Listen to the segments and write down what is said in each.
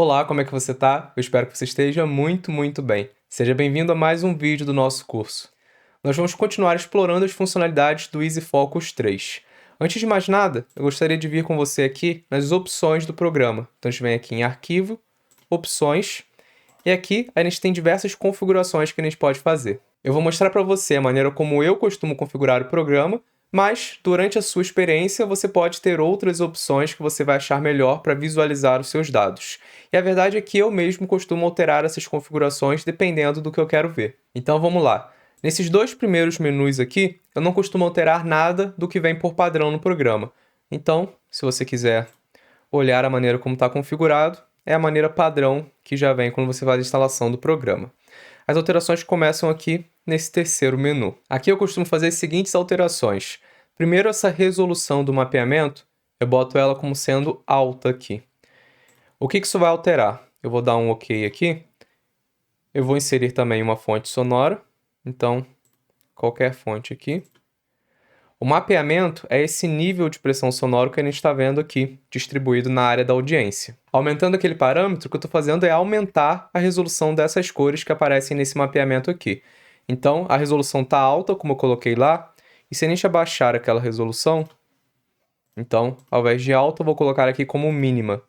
Olá, como é que você tá? Eu espero que você esteja muito bem. Seja bem-vindo a mais um vídeo do nosso curso. Nós vamos continuar explorando as funcionalidades do EasyFocus 3. Antes de mais nada, eu gostaria de vir com você aqui nas opções do programa. Então a gente vem aqui em Arquivo, Opções, e aqui a gente tem diversas configurações que a gente pode fazer. Eu vou mostrar para você a maneira como eu costumo configurar o programa, mas durante a sua experiência você pode ter outras opções que você vai achar melhor para visualizar os seus dados. E a verdade é que eu mesmo costumo alterar essas configurações dependendo do que eu quero ver. Então vamos lá. Nesses dois primeiros menus aqui, eu não costumo alterar nada do que vem por padrão no programa. Então, se você quiser olhar a maneira como está configurado, é a maneira padrão que já vem quando você faz a instalação do programa. As alterações começam aqui nesse terceiro menu. Aqui eu costumo fazer as seguintes alterações. Primeiro, essa resolução do mapeamento, eu boto ela como sendo alta aqui. O que isso vai alterar? Eu vou dar um OK aqui. Eu vou inserir também uma fonte sonora. Então, qualquer fonte aqui. O mapeamento é esse nível de pressão sonora que a gente está vendo aqui, distribuído na área da audiência. Aumentando aquele parâmetro, o que eu estou fazendo é aumentar a resolução dessas cores que aparecem nesse mapeamento aqui. Então, a resolução está alta, como eu coloquei lá, e se a gente abaixar aquela resolução, então, ao invés de alta, eu vou colocar aqui como mínima.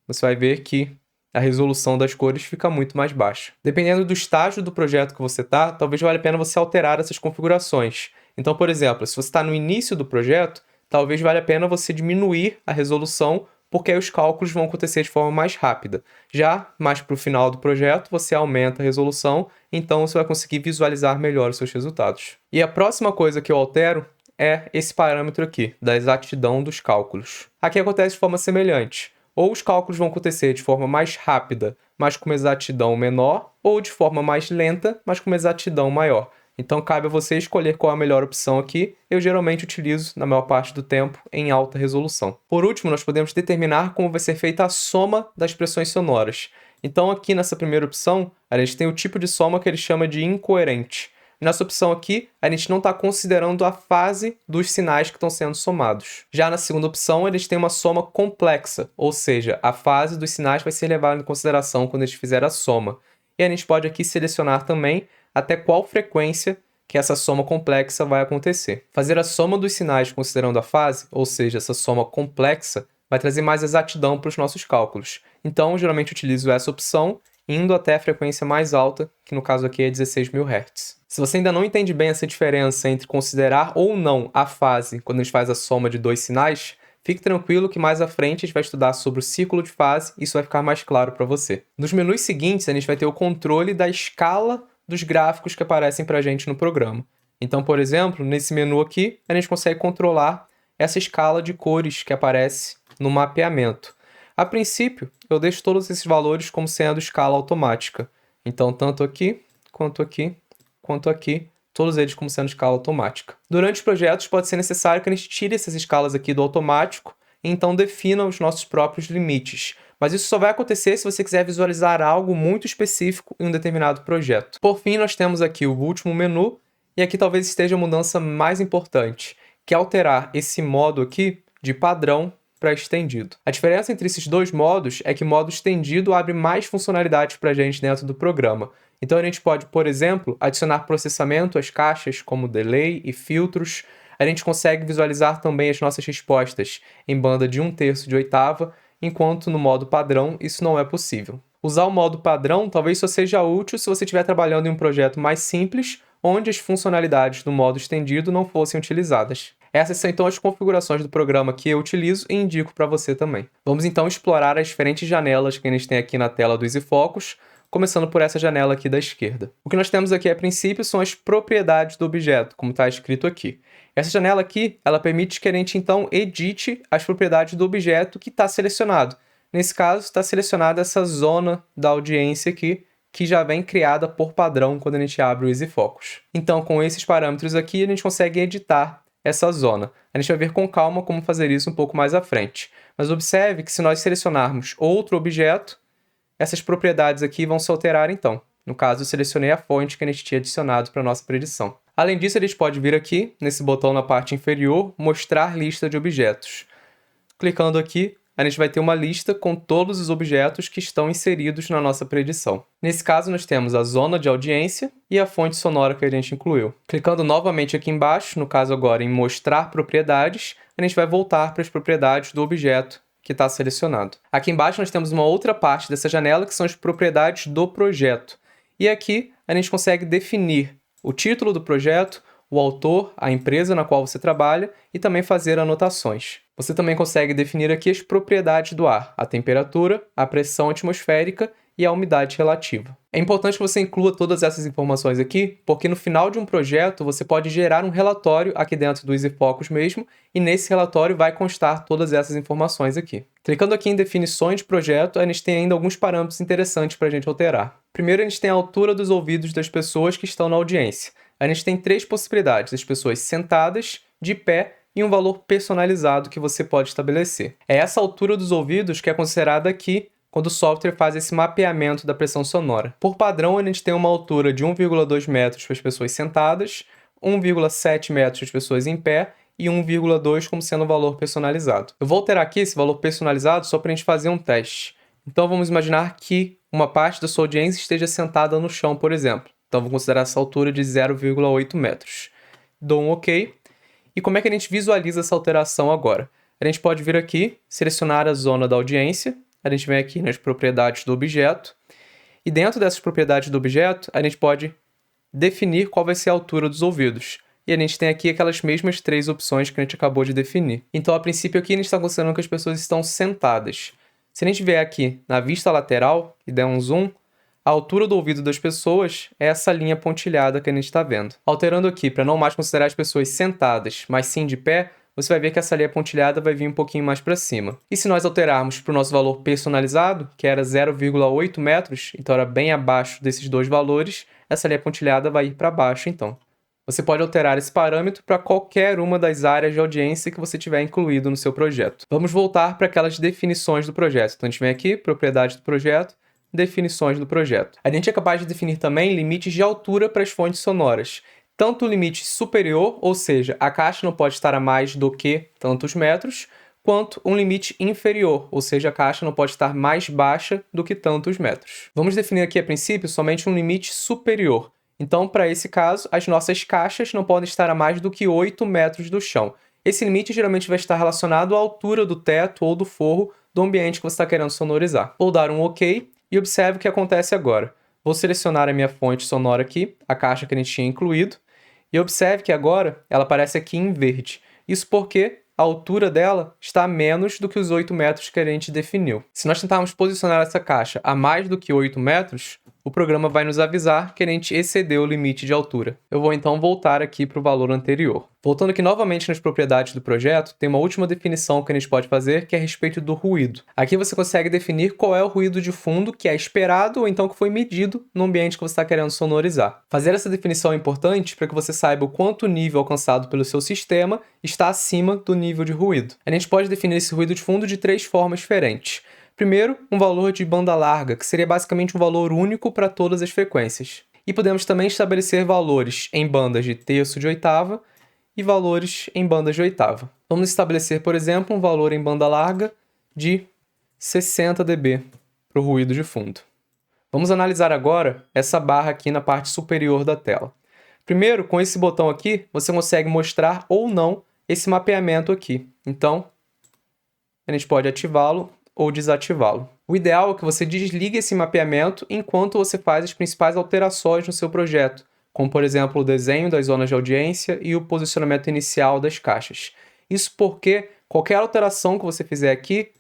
Você vai ver que a resolução das cores fica muito mais baixa. Dependendo do estágio do projeto que você está, talvez valha a pena você alterar essas configurações. Então, por exemplo, se você está no início do projeto, talvez valha a pena você diminuir a resolução, porque aí os cálculos vão acontecer de forma mais rápida. Já mais para o final do projeto, você aumenta a resolução, então você vai conseguir visualizar melhor os seus resultados. E a próxima coisa que eu altero é esse parâmetro aqui, da exatidão dos cálculos. Aqui acontece de forma semelhante. Ou os cálculos vão acontecer de forma mais rápida, mas com uma exatidão menor, ou de forma mais lenta, mas com uma exatidão maior. Então, cabe a você escolher qual é a melhor opção aqui. Eu geralmente utilizo, na maior parte do tempo, em alta resolução. Por último, nós podemos determinar como vai ser feita a soma das pressões sonoras. Então, aqui nessa primeira opção, a gente tem o tipo de soma que ele chama de incoerente. Nessa opção aqui, a gente não está considerando a fase dos sinais que estão sendo somados. Já na segunda opção, a gente tem uma soma complexa, ou seja, a fase dos sinais vai ser levada em consideração quando a gente fizer a soma. E a gente pode aqui selecionar também até qual frequência que essa soma complexa vai acontecer. Fazer a soma dos sinais considerando a fase, ou seja, essa soma complexa, vai trazer mais exatidão para os nossos cálculos. Então, geralmente utilizo essa opção, indo até a frequência mais alta, que no caso aqui é 16.000 Hz. Se você ainda não entende bem essa diferença entre considerar ou não a fase quando a gente faz a soma de dois sinais, fique tranquilo que mais à frente a gente vai estudar sobre o ciclo de fase e isso vai ficar mais claro para você. Nos menus seguintes, a gente vai ter o controle da escala dos gráficos que aparecem para a gente no programa. Então, por exemplo, nesse menu aqui, a gente consegue controlar essa escala de cores que aparece no mapeamento. A princípio, eu deixo todos esses valores como sendo escala automática. Então, tanto aqui, quanto aqui, todos eles como sendo escala automática. Durante os projetos, pode ser necessário que a gente tire essas escalas aqui do automático e então defina os nossos próprios limites. Mas isso só vai acontecer se você quiser visualizar algo muito específico em um determinado projeto. Por fim, nós temos aqui o último menu, e aqui talvez esteja a mudança mais importante, que é alterar esse modo aqui de padrão para estendido. A diferença entre esses dois modos é que o modo estendido abre mais funcionalidades para a gente dentro do programa. Então a gente pode, por exemplo, adicionar processamento às caixas como delay e filtros. A gente consegue visualizar também as nossas respostas em banda de 1/3 de oitava, enquanto no modo padrão isso não é possível. Usar o modo padrão talvez só seja útil se você estiver trabalhando em um projeto mais simples, onde as funcionalidades do modo estendido não fossem utilizadas. Essas são então as configurações do programa que eu utilizo e indico para você também. Vamos então explorar as diferentes janelas que a gente tem aqui na tela do EasyFocus, começando por essa janela aqui da esquerda. O que nós temos aqui a princípio são as propriedades do objeto, como está escrito aqui. Essa janela aqui, ela permite que a gente então edite as propriedades do objeto que está selecionado. Nesse caso, está selecionada essa zona da audiência aqui, que já vem criada por padrão quando a gente abre o EasyFocus. Então, com esses parâmetros aqui, a gente consegue editar essa zona. A gente vai ver com calma como fazer isso um pouco mais à frente. Mas observe que se nós selecionarmos outro objeto, essas propriedades aqui vão se alterar então. No caso, eu selecionei a fonte que a gente tinha adicionado para a nossa predição. Além disso, a gente pode vir aqui, nesse botão na parte inferior, mostrar lista de objetos. Clicando aqui, a gente vai ter uma lista com todos os objetos que estão inseridos na nossa predição. Nesse caso, nós temos a zona de audiência e a fonte sonora que a gente incluiu. Clicando novamente aqui embaixo, no caso agora em mostrar propriedades, a gente vai voltar para as propriedades do objeto que está selecionado. Aqui embaixo nós temos uma outra parte dessa janela que são as propriedades do projeto. E aqui a gente consegue definir o título do projeto, o autor, a empresa na qual você trabalha e também fazer anotações. Você também consegue definir aqui as propriedades do ar, a temperatura, a pressão atmosférica e a umidade relativa. É importante que você inclua todas essas informações aqui, porque no final de um projeto você pode gerar um relatório aqui dentro do EasyFocus mesmo, e nesse relatório vai constar todas essas informações aqui. Clicando aqui em definições de projeto, a gente tem ainda alguns parâmetros interessantes para a gente alterar. Primeiro, a gente tem a altura dos ouvidos das pessoas que estão na audiência. A gente tem 3 possibilidades, as pessoas sentadas, de pé e um valor personalizado que você pode estabelecer. É essa altura dos ouvidos que é considerada aqui quando o software faz esse mapeamento da pressão sonora. Por padrão, a gente tem uma altura de 1,2 metros para as pessoas sentadas, 1,7 metros para as pessoas em pé e 1,2 como sendo o valor personalizado. Eu vou alterar aqui esse valor personalizado só para a gente fazer um teste. Então vamos imaginar que uma parte da sua audiência esteja sentada no chão, por exemplo. Então vou considerar essa altura de 0,8 metros. Dou um OK. E como é que a gente visualiza essa alteração agora? A gente pode vir aqui, selecionar a zona da audiência, a gente vem aqui nas propriedades do objeto, e dentro dessas propriedades do objeto, a gente pode definir qual vai ser a altura dos ouvidos. E a gente tem aqui aquelas mesmas 3 opções que a gente acabou de definir. Então, a princípio aqui, a gente está considerando que as pessoas estão sentadas. Se a gente vier aqui na vista lateral e der um zoom, a altura do ouvido das pessoas é essa linha pontilhada que a gente está vendo. Alterando aqui para não mais considerar as pessoas sentadas, mas sim de pé, você vai ver que essa linha pontilhada vai vir um pouquinho mais para cima. E se nós alterarmos para o nosso valor personalizado, que era 0,8 metros, então era bem abaixo desses 2 valores, essa linha pontilhada vai ir para baixo então. Você pode alterar esse parâmetro para qualquer uma das áreas de audiência que você tiver incluído no seu projeto. Vamos voltar para aquelas definições do projeto. Então a gente vem aqui, propriedade do projeto, definições do projeto. A gente é capaz de definir também limites de altura para as fontes sonoras. Tanto o limite superior, ou seja, a caixa não pode estar a mais do que tantos metros, quanto um limite inferior, ou seja, a caixa não pode estar mais baixa do que tantos metros. Vamos definir aqui, a princípio, somente um limite superior. Então, para esse caso, as nossas caixas não podem estar a mais do que 8 metros do chão. Esse limite geralmente vai estar relacionado à altura do teto ou do forro do ambiente que você está querendo sonorizar. Vou dar um OK e observe o que acontece agora. Vou selecionar a minha fonte sonora aqui, a caixa que a gente tinha incluído, e observe que agora ela aparece aqui em verde. Isso porque a altura dela está a menos do que os 8 metros que a gente definiu. Se nós tentarmos posicionar essa caixa a mais do que 8 metros, o programa vai nos avisar que a gente excedeu o limite de altura. Eu vou então voltar aqui para o valor anterior. Voltando aqui novamente nas propriedades do projeto, tem uma última definição que a gente pode fazer, que é a respeito do ruído. Aqui você consegue definir qual é o ruído de fundo que é esperado ou então que foi medido no ambiente que você está querendo sonorizar. Fazer essa definição é importante para que você saiba o quanto o nível alcançado pelo seu sistema está acima do nível de ruído. A gente pode definir esse ruído de fundo de 3 formas diferentes. Primeiro, um valor de banda larga, que seria basicamente um valor único para todas as frequências. E podemos também estabelecer valores em bandas de terço de oitava e valores em bandas de oitava. Vamos estabelecer, por exemplo, um valor em banda larga de 60 dB para o ruído de fundo. Vamos analisar agora essa barra aqui na parte superior da tela. Primeiro, com esse botão aqui, você consegue mostrar ou não esse mapeamento aqui. Então, a gente pode ativá-lo ou desativá-lo. O ideal é que você desligue esse mapeamento enquanto você faz as principais alterações no seu projeto, como, por exemplo, o desenho das zonas de audiência e o posicionamento inicial das caixas. Isso porque qualquer alteração que você fizer aqui,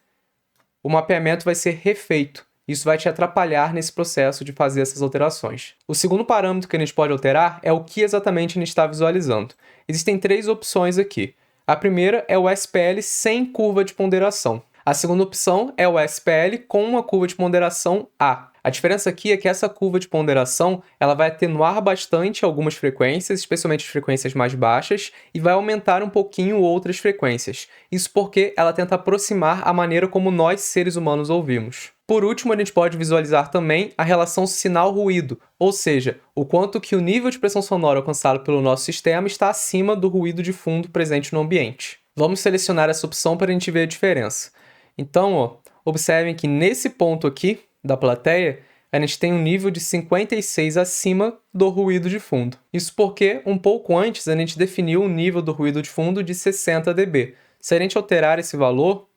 o mapeamento vai ser refeito. Isso vai te atrapalhar nesse processo de fazer essas alterações. O segundo parâmetro que a gente pode alterar é o que exatamente a gente está visualizando. Existem 3 opções aqui. A primeira é o SPL sem curva de ponderação. A segunda opção é o SPL com uma curva de ponderação A. A diferença aqui é que essa curva de ponderação ela vai atenuar bastante algumas frequências, especialmente as frequências mais baixas, e vai aumentar um pouquinho outras frequências. Isso porque ela tenta aproximar a maneira como nós, seres humanos, ouvimos. Por último, a gente pode visualizar também a relação sinal-ruído, ou seja, o quanto que o nível de pressão sonora alcançado pelo nosso sistema está acima do ruído de fundo presente no ambiente. Vamos selecionar essa opção para a gente ver a diferença. Então, ó, observem que nesse ponto aqui da plateia, a gente tem um nível de 56 acima do ruído de fundo. Isso porque, um pouco antes, a gente definiu o nível do ruído de fundo de 60 dB. Se a gente alterar esse valor,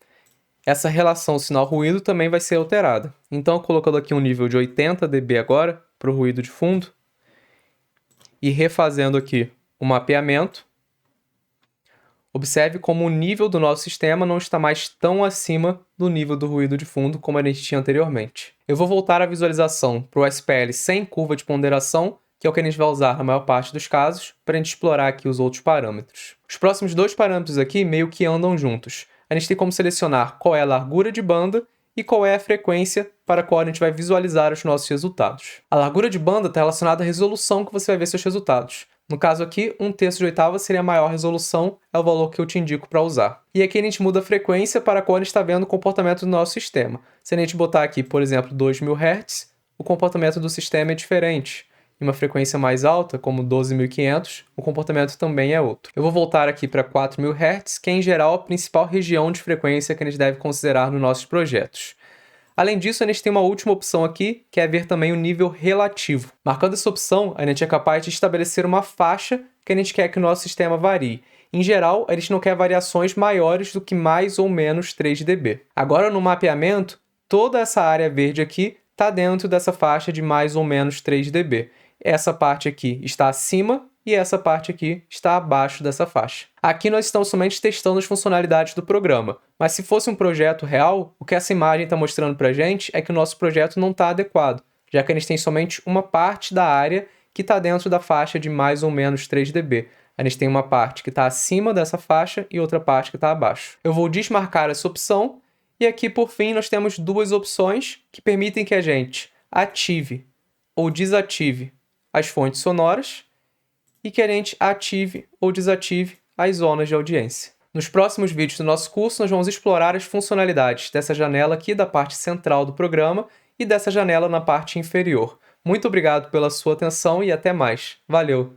essa relação sinal-ruído também vai ser alterada. Então, colocando aqui um nível de 80 dB agora, para o ruído de fundo, e refazendo aqui o mapeamento, observe como o nível do nosso sistema não está mais tão acima do nível do ruído de fundo como a gente tinha anteriormente. Eu vou voltar a visualização para o SPL sem curva de ponderação, que é o que a gente vai usar na maior parte dos casos, para a gente explorar aqui os outros parâmetros. Os próximos dois parâmetros aqui meio que andam juntos. A gente tem como selecionar qual é a largura de banda e qual é a frequência para a qual a gente vai visualizar os nossos resultados. A largura de banda está relacionada à resolução que você vai ver seus resultados. No caso aqui, 1/3 de oitava seria a maior resolução, é o valor que eu te indico para usar. E aqui a gente muda a frequência para a qual a gente está vendo o comportamento do nosso sistema. Se a gente botar aqui, por exemplo, 2000 Hz, o comportamento do sistema é diferente. Em uma frequência mais alta, como 12.500, o comportamento também é outro. Eu vou voltar aqui para 4.000 Hz, que é em geral a principal região de frequência que a gente deve considerar nos nossos projetos. Além disso, a gente tem uma última opção aqui, que é ver também o nível relativo. Marcando essa opção, a gente é capaz de estabelecer uma faixa que a gente quer que o nosso sistema varie. Em geral, a gente não quer variações maiores do que mais ou menos 3 dB. Agora, no mapeamento, toda essa área verde aqui está dentro dessa faixa de mais ou menos 3 dB. Essa parte aqui está acima e essa parte aqui está abaixo dessa faixa. Aqui nós estamos somente testando as funcionalidades do programa, mas se fosse um projeto real, o que essa imagem está mostrando para a gente é que o nosso projeto não está adequado, já que a gente tem somente uma parte da área que está dentro da faixa de mais ou menos 3 dB. A gente tem uma parte que está acima dessa faixa e outra parte que está abaixo. Eu vou desmarcar essa opção e aqui, por fim, nós temos duas opções que permitem que a gente ative ou desative as fontes sonoras e que a gente ative ou desative as zonas de audiência. Nos próximos vídeos do nosso curso, nós vamos explorar as funcionalidades dessa janela aqui da parte central do programa e dessa janela na parte inferior. Muito obrigado pela sua atenção e até mais. Valeu!